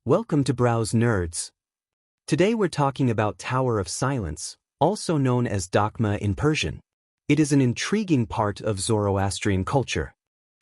Welcome to Browse Nerds. Today we're talking about Tower of Silence, also known as Dogma in Persian. It is an intriguing part of Zoroastrian culture.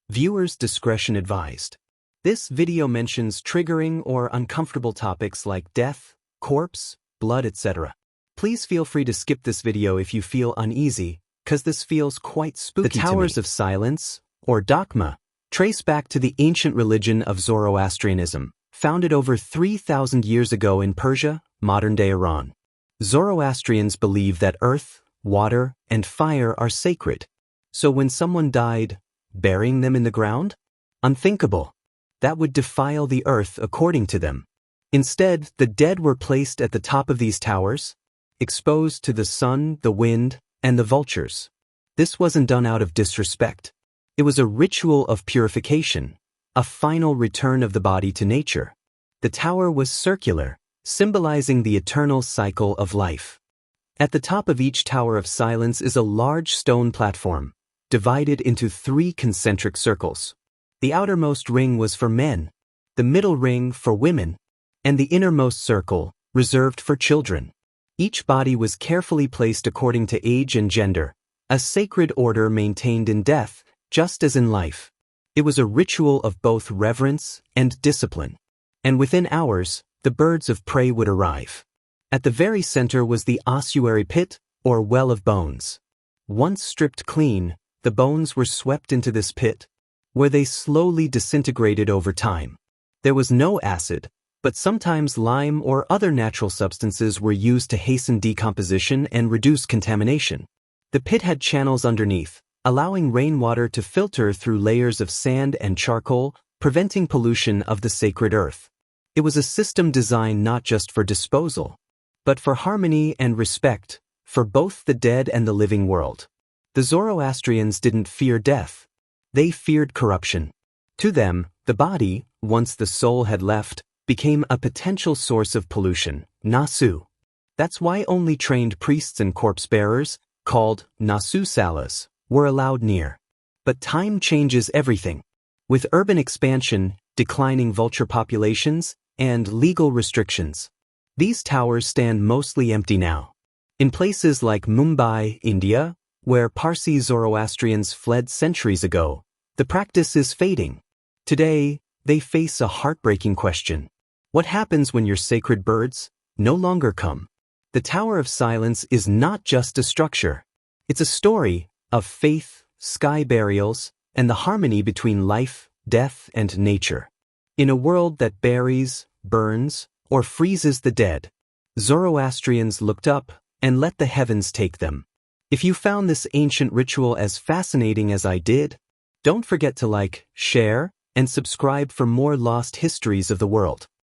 Viewers' discretion advised. This video mentions triggering or uncomfortable topics like death, corpse, blood, etc. Please feel free to skip this video if you feel uneasy, because this feels quite spooky to me. The Towers of Silence, or Dogma, trace back to the ancient religion of Zoroastrianism, founded over 3,000 years ago in Persia, modern-day Iran. Zoroastrians believe that earth, water, and fire are sacred. So when someone died, burying them in the ground? Unthinkable. That would defile the earth according to them. Instead, the dead were placed at the top of these towers, exposed to the sun, the wind, and the vultures. This wasn't done out of disrespect. It was a ritual of purification, a final return of the body to nature. The tower was circular, symbolizing the eternal cycle of life. At the top of each Tower of Silence is a large stone platform, divided into 3 concentric circles. The outermost ring was for men, the middle ring for women, and the innermost circle, reserved for children. Each body was carefully placed according to age and gender, a sacred order maintained in death, just as in life. It was a ritual of both reverence and discipline. And within hours, the birds of prey would arrive. At the very center was the ossuary pit, or well of bones. Once stripped clean, the bones were swept into this pit, where they slowly disintegrated over time. There was no acid, but sometimes lime or other natural substances were used to hasten decomposition and reduce contamination. The pit had channels underneath, allowing rainwater to filter through layers of sand and charcoal, preventing pollution of the sacred earth. It was a system designed not just for disposal, but for harmony and respect, for both the dead and the living world. The Zoroastrians didn't fear death. They feared corruption. To them, the body, once the soul had left, became a potential source of pollution, nasu. That's why only trained priests and corpse-bearers, called nasu salas, were allowed near. But time changes everything. With urban expansion, declining vulture populations, and legal restrictions, these towers stand mostly empty now. In places like Mumbai, India, where Parsi Zoroastrians fled centuries ago, the practice is fading. Today, they face a heartbreaking question. What happens when your sacred birds no longer come? The Tower of Silence is not just a structure. It's a story of faith, sky burials, and the harmony between life, death, and nature. In a world that buries, burns, or freezes the dead, Zoroastrians looked up and let the heavens take them. If you found this ancient ritual as fascinating as I did, don't forget to like, share, and subscribe for more lost histories of the world.